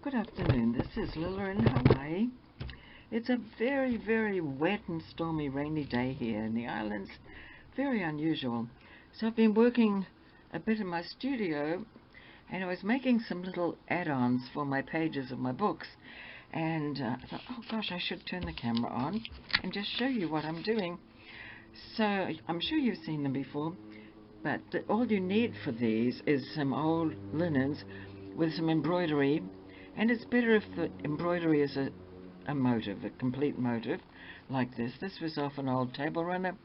Good afternoon, this is Lila in Hawaii. It's a very, very wet and stormy rainy day here in the islands. Very unusual. So I've been working a bit in my studio and I was making some little add-ons for my pages of my books. And I thought, oh gosh, I should turn the camera on and just show you what I'm doing. So I'm sure you've seen them before, but all you need for these is some old linens with some embroidery. And it's better if the embroidery is a motive, a complete motive, like this. This was off an old table runner,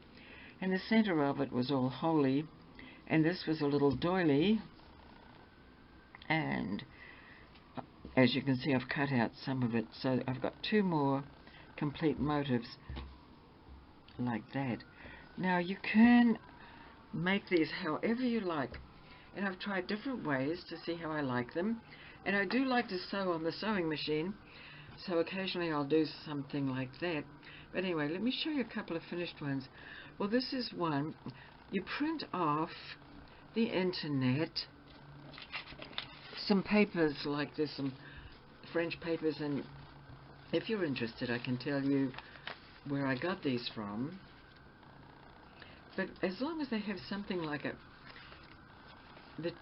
and the center of it was all holy, and this was a little doily, and as you can see I've cut out some of it, so I've got two more complete motives like that. Now you can make these however you like, and I've tried different ways to see how I like them. And I do like to sew on the sewing machine, so occasionally I'll do something like that. But anyway, let me show you a couple of finished ones. Well, this is one. You print off the internet some papers like this, some French papers, and if you're interested I can tell you where I got these from. But as long as they have something like that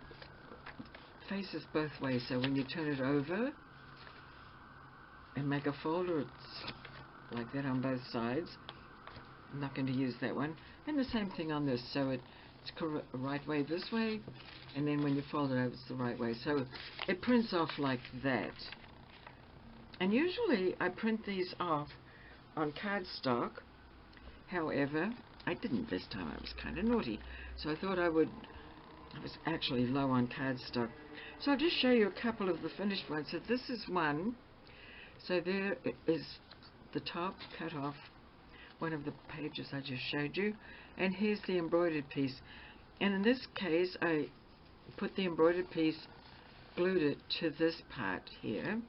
faces both ways, so when you turn it over and make a folder, it's like that on both sides. I'm not going to use that one. And the same thing on this, so it's right way this way, and then when you fold it over it's the right way. So it prints off like that. And usually I print these off on cardstock. However, I didn't this time. I was kind of naughty, so I thought I was actually low on cardstock. So I'll just show you a couple of the finished ones. So this is one. So there is the top cut off, one of the pages I just showed you. And here's the embroidered piece. And in this case, I put the embroidered piece, glued it to this part here.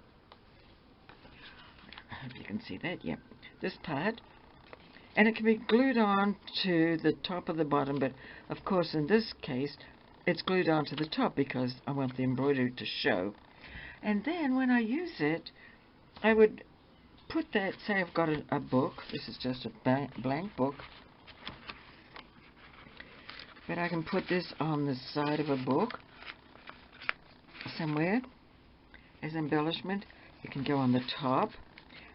I hope you can see that. Yep, this part. And it can be glued on to the top of the bottom, but of course in this case it's glued onto the top because I want the embroidery to show. And then when I use it, I would put that, say I've got a book, this is just a blank book, but I can put this on the side of a book somewhere as embellishment. It can go on the top,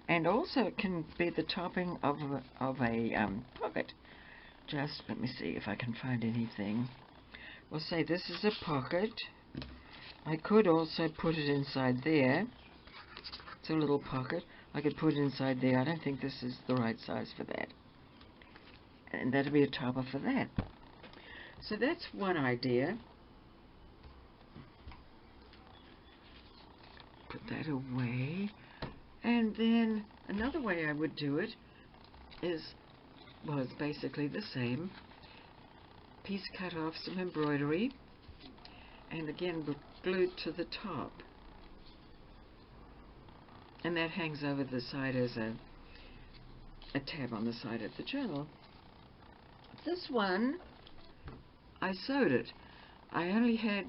and also it can be the topping of a pocket. Just let me see if I can find anything. We'll say this is a pocket. I could also put it inside there. It's a little pocket. I could put it inside there. I don't think this is the right size for that. And that'll be a topper for that. So that's one idea. Put that away. And then another way I would do it is, well, it's basically the same. Piece cut off, some embroidery, and again glued to the top, and that hangs over the side as a tab on the side of the journal. This one, I sewed it. I only had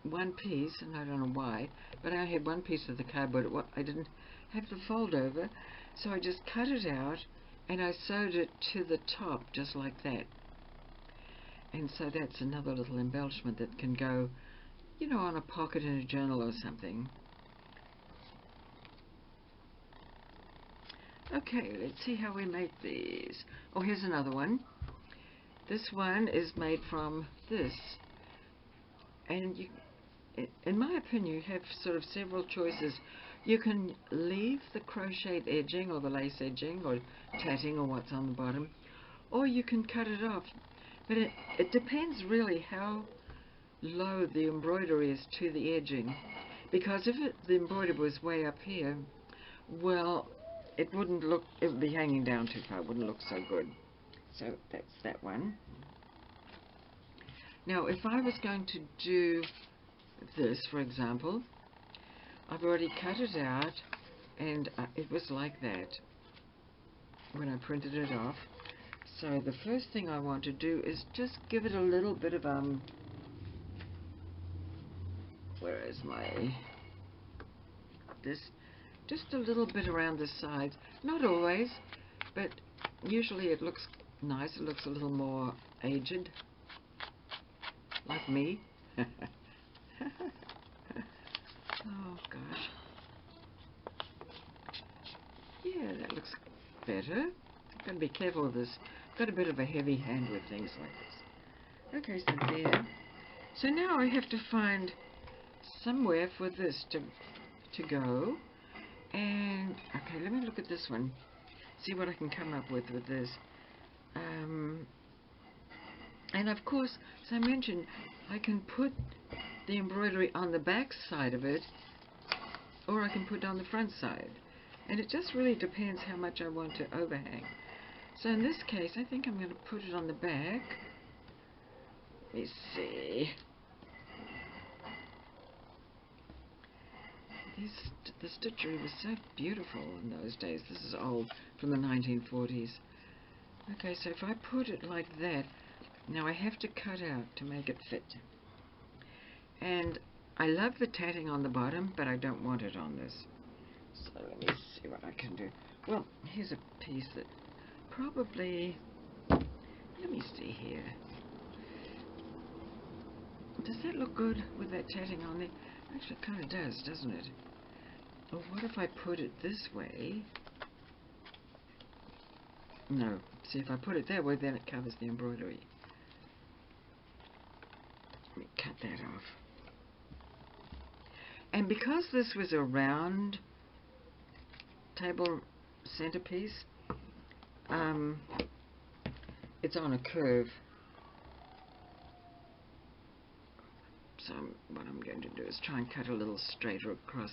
one piece, and I don't know why, but I only had one piece of the cardboard. I didn't have the fold over, so I just cut it out and I sewed it to the top just like that. And so that's another little embellishment that can go, you know, on a pocket in a journal or something. Okay, let's see how we make these. Oh, here's another one. This one is made from this. And you, in my opinion, you have sort of several choices. You can leave the crocheted edging or the lace edging or tatting or what's on the bottom, or you can cut it off. But it depends really how low the embroidery is to the edging, because if the embroidery was way up here, well, it wouldn't look, it would be hanging down too far, it wouldn't look so good. So that's that one. Now if I was going to do this, for example, I've already cut it out, and it was like that when I printed it off. So the first thing I want to do is just give it a little bit of where is my this, just a little bit around the sides. Not always, but usually it looks nice. It looks a little more aged, like me. Oh gosh. Yeah, that looks better. I've got to be careful with this. I've got a bit of a heavy hand with things like this. Okay, so there. So now I have to find somewhere for this to go. And okay, let me look at this one. See what I can come up with this. And of course, as I mentioned, I can put the embroidery on the back side of it, or I can put it on the front side. And it just really depends how much I want to overhang. So in this case, I think I'm going to put it on the back. Let me see. The stitchery was so beautiful in those days. This is old, from the 1940s. Okay, so if I put it like that, now I have to cut out to make it fit. And I love the tatting on the bottom, but I don't want it on this. So let me see what I can do. Well, here's a piece that probably, let me see here. Does that look good with that tatting on there? Actually, it kind of does, doesn't it? Or what if I put it this way? No. See, if I put it that way, then it covers the embroidery. Let me cut that off. And because this was a round table centerpiece, it's on a curve. So what I'm going to do is try and cut a little straighter across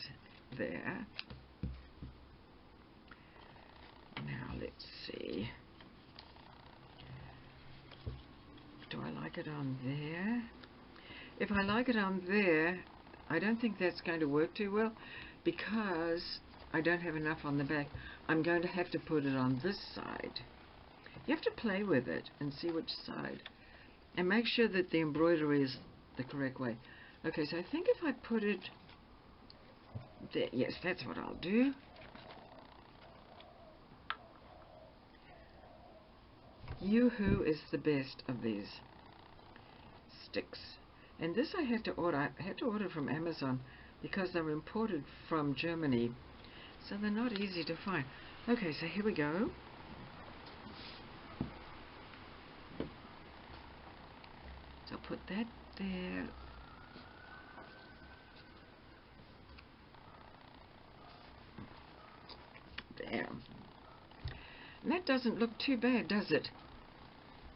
there. Now let's see. Do I like it on there? If I like it on there, I don't think that's going to work too well because I don't have enough on the back. I'm going to have to put it on this side. You have to play with it and see which side. And make sure that the embroidery is the correct way. Okay, so I think if I put it there, yes, that's what I'll do. Yoo-hoo is the best of these sticks. And this I had to order. I had to order from Amazon because they're imported from Germany. So they're not easy to find. Okay, so here we go. So I'll put that there. There. And that doesn't look too bad, does it?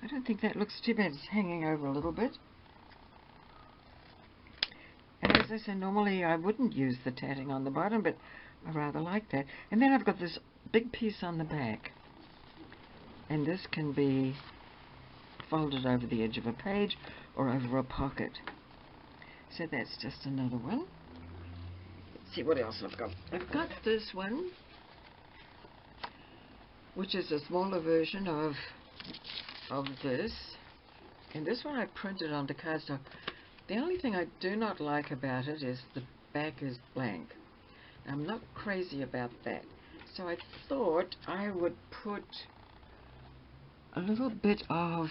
I don't think that looks too bad. It's hanging over a little bit. And as I said, normally I wouldn't use the tatting on the bottom, but I rather like that. And then I've got this big piece on the back. And this can be folded over the edge of a page or over a pocket. So that's just another one. Let's see what else I've got. I've got this one, which is a smaller version of this. And this one I printed onto cardstock. The only thing I do not like about it is the back is blank. I'm not crazy about that. So I thought I would put a little bit of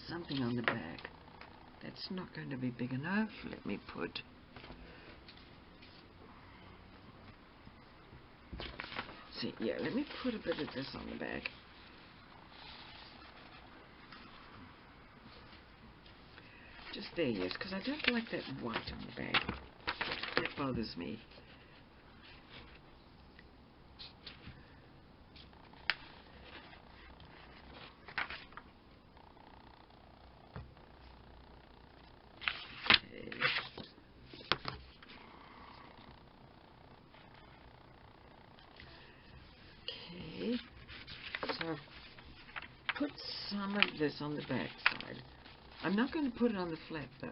something on the back. That's not going to be big enough. Let me put let me put a bit of this on the back. Just there, yes, because I don't like that white on the back. That bothers me. Okay. So I've put some of this on the back side. I'm not going to put it on the flap though.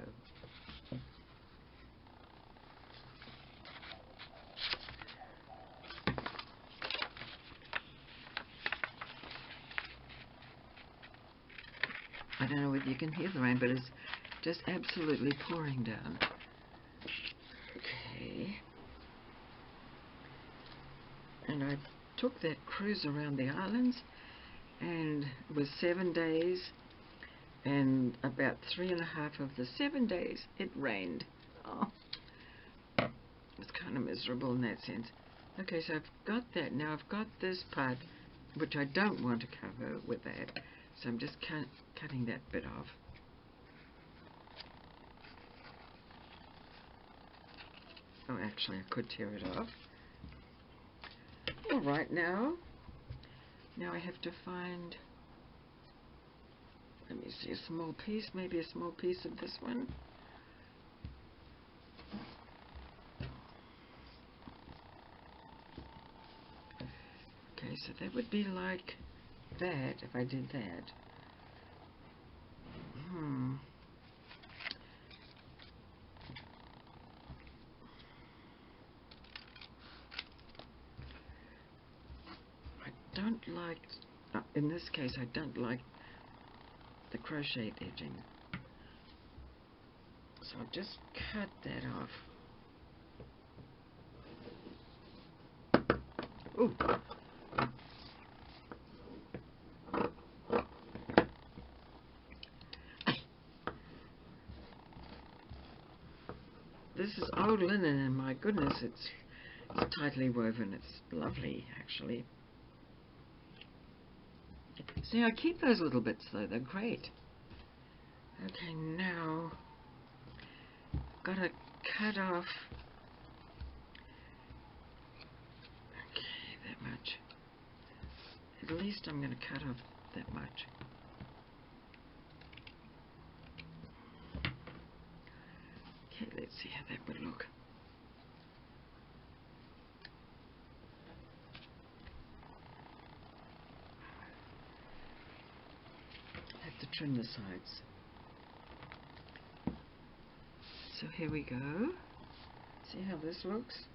I don't know whether you can hear the rain, but just absolutely pouring down. Okay. And I took that cruise around the islands, and it was 7 days, and about 3.5 of the 7 days it rained. Oh, it was kind of miserable in that sense. Okay, so I've got that. Now I've got this part which I don't want to cover with that, so I'm just cutting that bit off. Oh, actually I could tear it off. Alright, now I have to find, let me see, a small piece, maybe a small piece of this one. Okay, so that would be like that if I did that. I don't like, in this case I don't like the crochet edging. So I'll just cut that off. Ooh. This is old linen, and my goodness, it's tightly woven. It's lovely, actually. See, I keep those little bits, though. They're great. Okay, now I've got to cut off. Okay, that much. At least I'm going to cut off that much. Okay, let's see how that would look. I have to trim the sides. So here we go. See how this looks?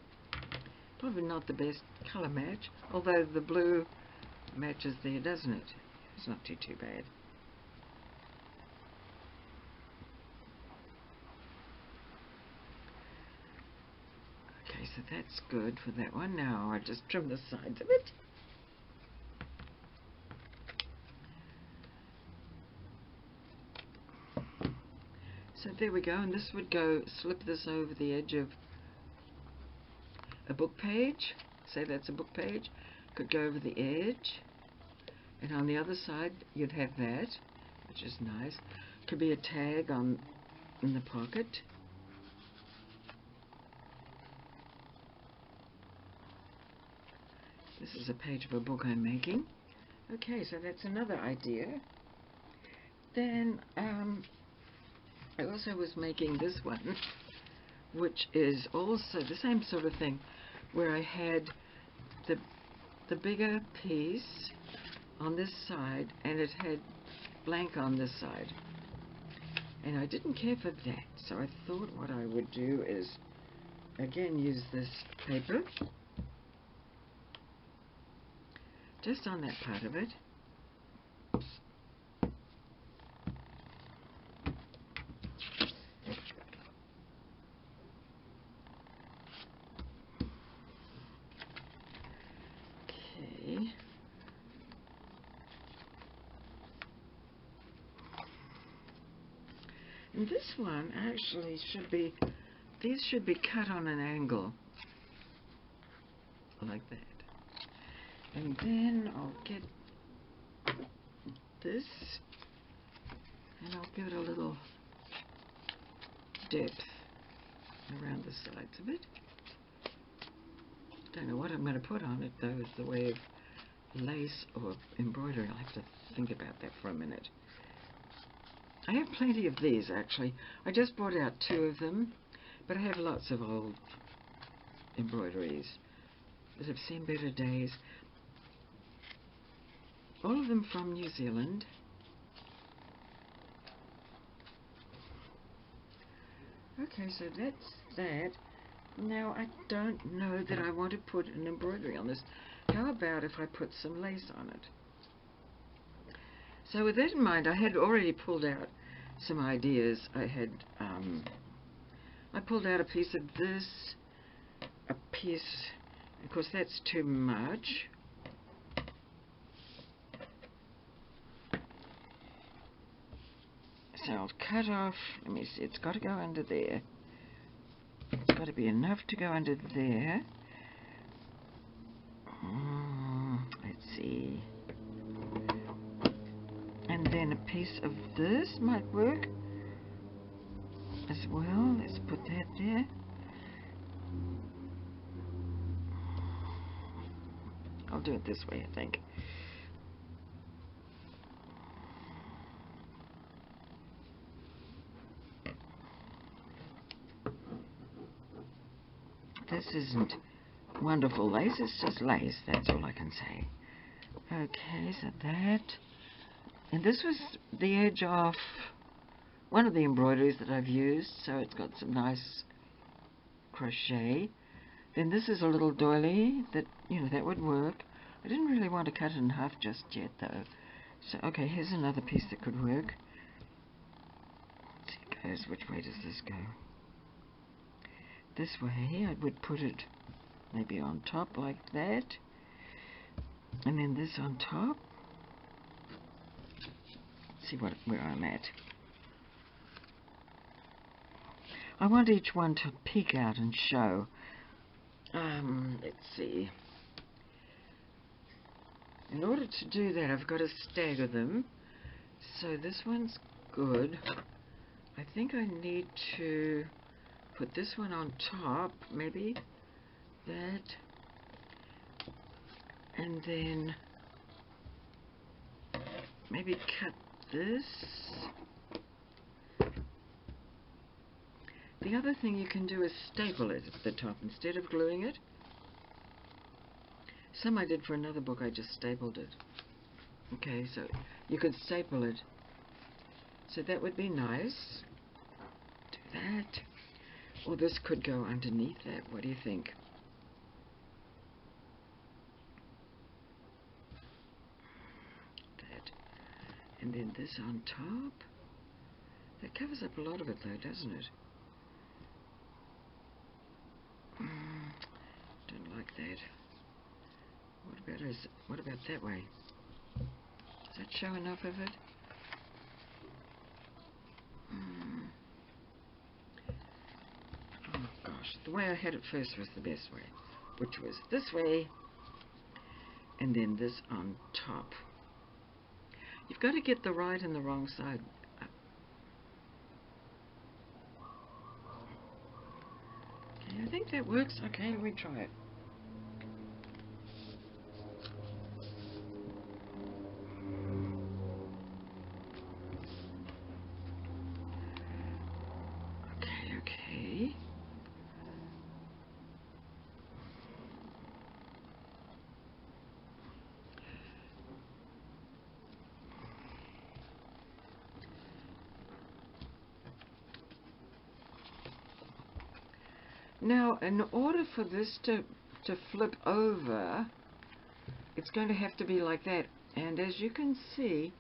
Probably not the best colour match, although the blue matches there, doesn't it? It's not too bad. Okay, so that's good for that one. Now I just trim the sides of it. So there we go, and this would go, slip this over the edge of a book page. Say that's a book page. Could go over the edge. And on the other side, you'd have that, which is nice. Could be a tag in the pocket. This is a page of a book I'm making. Okay, so that's another idea. Then, I also was making this one, which is also the same sort of thing, where I had the bigger piece on this side, and it had blank on this side. And I didn't care for that, so I thought what I would do is, again, use this paper, just on that part of it. Okay. And this one actually should be, these should be cut on an angle, like that. And then I'll get this, and I'll give it a little depth around the sides of it. Don't know what I'm going to put on it, though, is the way of lace or embroidery. I'll have to think about that for a minute. I have plenty of these, actually. I just brought out 2 of them, but I have lots of old embroideries that have seen better days. All of them from New Zealand. Okay, so that's that. Now, I don't know that I want to put an embroidery on this. How about if I put some lace on it? So with that in mind, I had already pulled out some ideas. I pulled out a piece of this, a piece, of course that's too much. So I'll cut off, let me see, it's got to go under there. It's got to be enough to go under there. Let's see. And then a piece of this might work as well. Let's put that there. I'll do it this way, I think. This isn't wonderful lace, it's just lace, that's all I can say. Okay, so that. And this was the edge of one of the embroideries that I've used, so it's got some nice crochet. Then this is a little doily that, you know, that would work. I didn't really want to cut it in half just yet though. So, okay, here's another piece that could work. Let's see, it goes, which way does this go? This way, I would put it maybe on top like that. And then this on top. Let's see where I'm at. I want each one to peek out and show. Let's see. In order to do that, I've got to stagger them. So this one's good. I think I need to put this one on top, maybe that, and then maybe cut this. The other thing you can do is staple it at the top instead of gluing it. Some I did for another book, I just stapled it. Okay, so you could staple it. So that would be nice. Do that. Or this could go underneath that. What do you think? That. And then this on top. That covers up a lot of it though, doesn't it? Don't like that. What about that way? Does that show enough of it? Oh gosh, the way I had it first was the best way, which was this way, and then this on top. You've got to get the right and the wrong side up. Okay, I think that works. Okay, let me try it. Okay. Now, in order for this to flip over, it's going to have to be like that. And as you can see,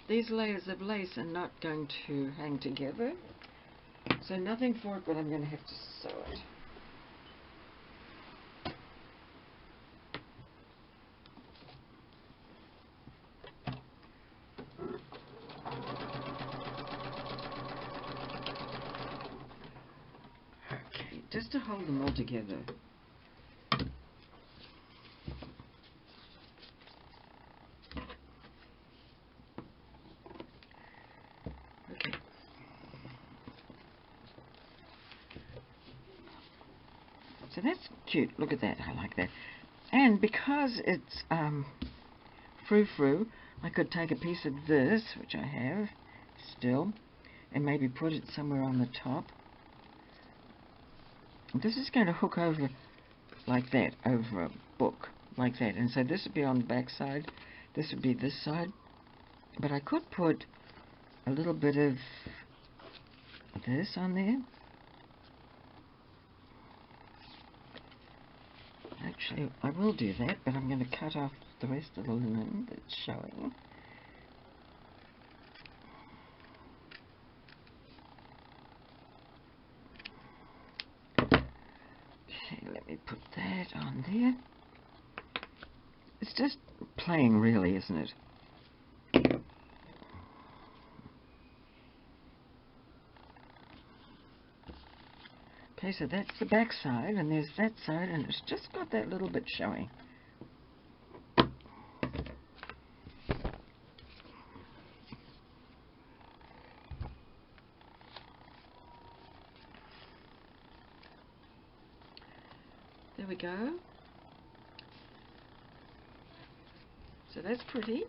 these layers of lace are not going to hang together. So nothing for it, but I'm going to have to sew it. Okay, just to hold them all together. Okay. So that's cute. Look at that. I like that. And because it's frou-frou, I could take a piece of this, which I have still, and maybe put it somewhere on the top. This is going to hook over like that, over a book, like that. And so this would be on the back side, this would be this side. But I could put a little bit of this on there. Actually, I will do that, but I'm going to cut off the rest of the linen that's showing. Okay, let me put that on there. It's just plain, really, isn't it? Okay, so that's the back side, and there's that side, and it's just got that little bit showing. There we go. So that's pretty.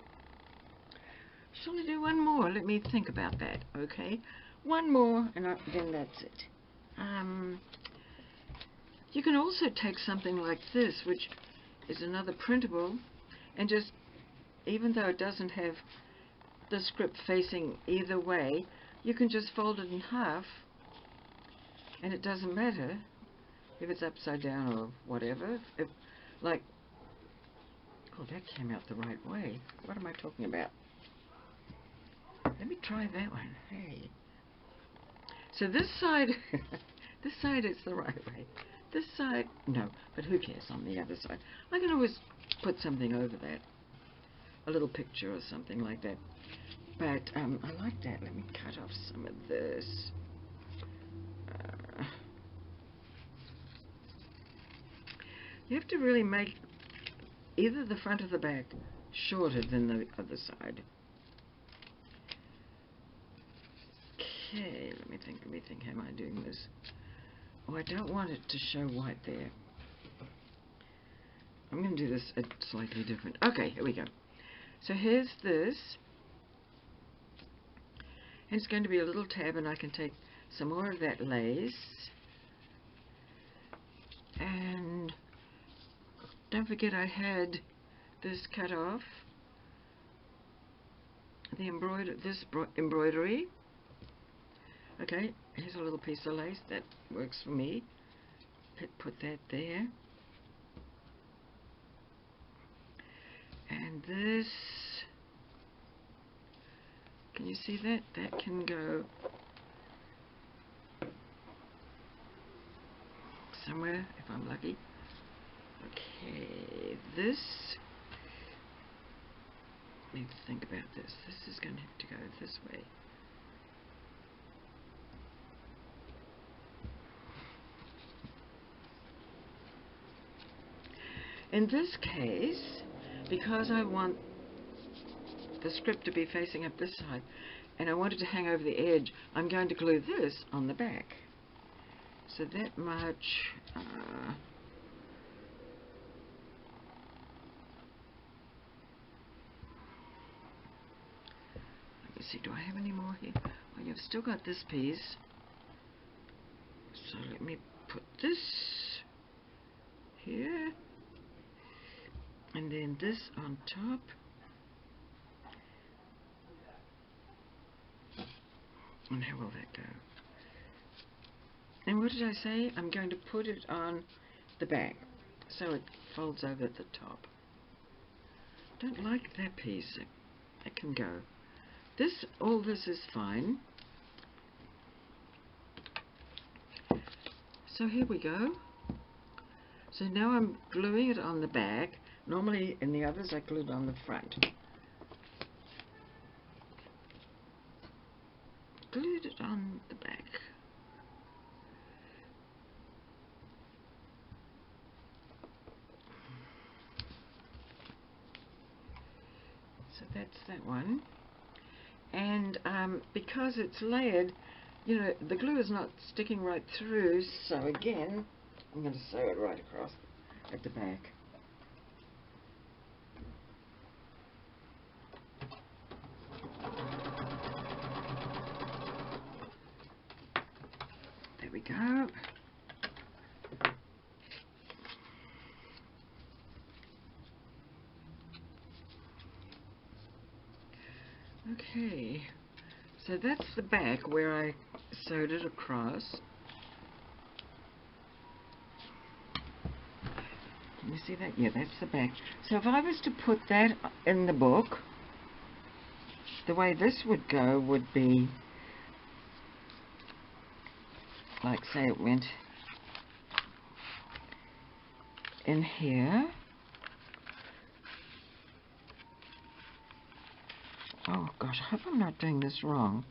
Shall I do one more? Let me think about that, okay? One more, and then that's it. You can also take something like this, which is another printable, and just, even though it doesn't have the script facing either way, you can just fold it in half, and it doesn't matter if it's upside down or whatever. If, like, oh, that came out the right way. What am I talking about? Let me try that one. Hey. So this side, this side is the right way. This side, no, but who cares on the other side? I can always put something over that. A little picture or something like that. But I like that. Let me cut off some of this. You have to really make either the front or the back shorter than the other side. Okay, let me think, how am I doing this? Oh, I don't want it to show white there. I'm going to do this slightly different. Okay, here we go. So here's this. And it's going to be a little tab, and I can take some more of that lace. And don't forget I had this cut off. The embroidery. Okay, here's a little piece of lace that works for me. Put that there. And this, can you see that? That can go somewhere if I'm lucky. Okay, this, let me think about this. This is going to have to go this way. In this case, because I want the script to be facing up this side, and I want it to hang over the edge, I'm going to glue this on the back. So that much, let me see, do I have any more here? Well, you've still got this piece. So let me put this here. And then this on top. And how will that go? And what did I say? I'm going to put it on the back so it folds over at the top. Don't like that piece. It can go. This, all this is fine. So here we go. So now I'm gluing it on the back. Normally in the others I glued on the front. Glued it on the back. So that's that one. And because it's layered, you know, the glue is not sticking right through, so again, I'm going to sew it right across at the back. There we go. Okay, so that's the back where I sewed it across. Can you see that? Yeah, that's the back. So if I was to put that in the book, the way this would go would be, like, say it went in here. Oh gosh, I hope I'm not doing this wrong.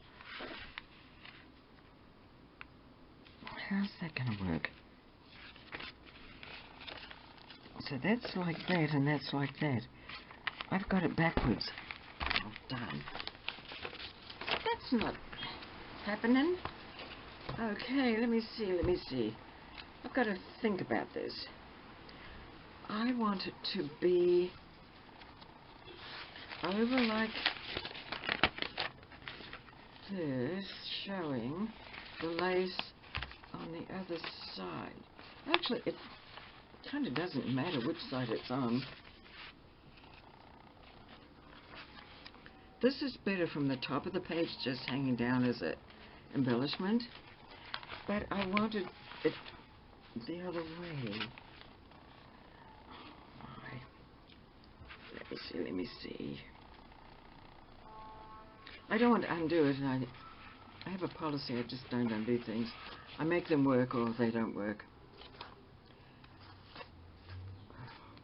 How's that going to work? So that's like that and that's like that. I've got it backwards. Oh, darn. That's not happening. Okay, let me see. I've got to think about this. I want it to be over like this, showing the lace on the other side. Actually, it kind of doesn't matter which side it's on. This is better from the top of the page, just hanging down as an embellishment, but I wanted it the other way. Oh my. Let me see. I don't want to undo it, and I have a policy, I just don't undo things. I make them work or they don't work.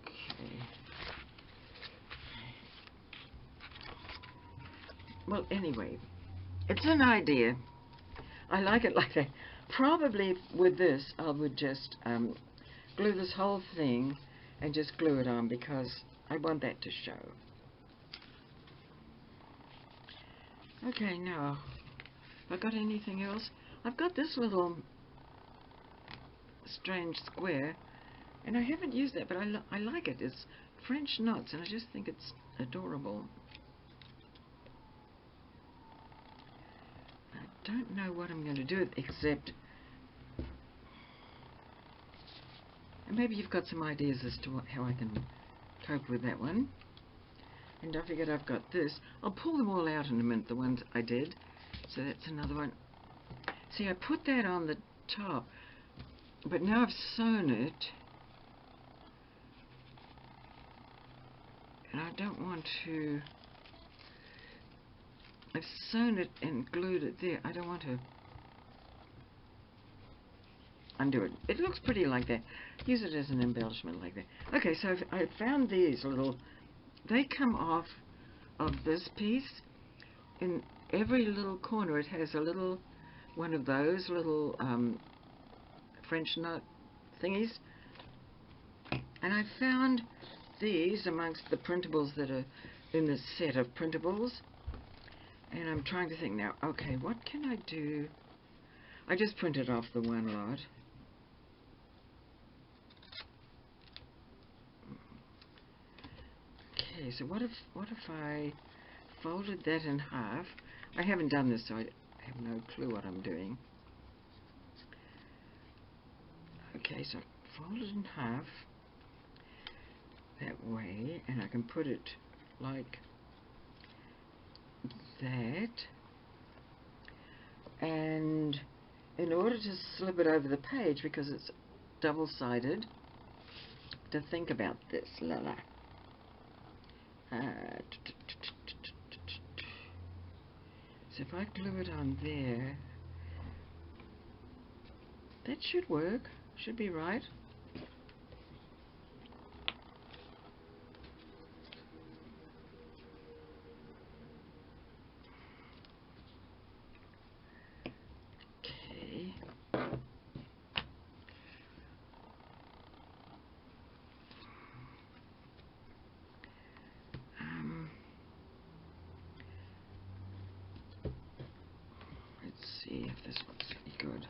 Okay. Well, anyway, it's an idea. I like it like that. Probably with this, I would just glue this whole thing and just glue it on because I want that to show. Okay, now, have I got anything else? I've got this little strange square, and I haven't used that, but I like it. It's French knots, and I just think it's adorable. I don't know what I'm going to do except, and maybe you've got some ideas as to how I can cope with that one. And don't forget I've got this. I'll pull them all out in a minute, the ones I did. So that's another one. See, I put that on the top, but now I've sewn it, and I don't want to. I've sewn it and glued it there. I don't want to undo it. It looks pretty like that. Use it as an embellishment like that. Okay, so I found these little, they come off of this piece. In every little corner it has a little one of those little French knot thingies. And I found these amongst the printables that are in this set of printables. And I'm trying to think now, okay, what can I do? I just printed off the one lot. Okay, so what if I folded that in half? I haven't done this, so I have no clue what I'm doing. Okay, so fold it in half that way, and I can put it like that. And in order to slip it over the page, because it's double-sided, to think about this, Lala. So if I glue it on there, that should work. Should be right. Okay. Let's see if this looks any good.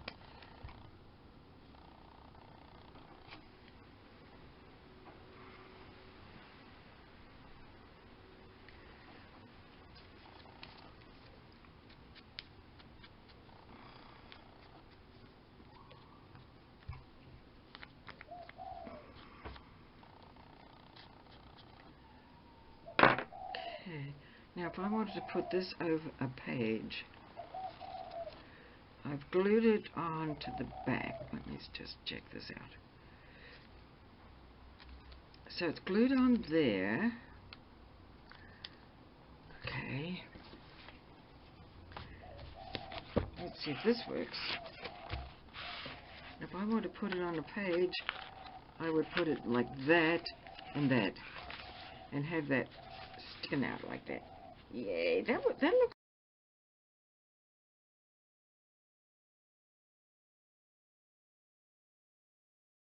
Okay, now if I wanted to put this over a page, I've glued it onto the back. Let me just check this out. So it's glued on there. Okay. Let's see if this works. If I want to put it on a page, I would put it like that, and have that sticking out like that. Yay, that looks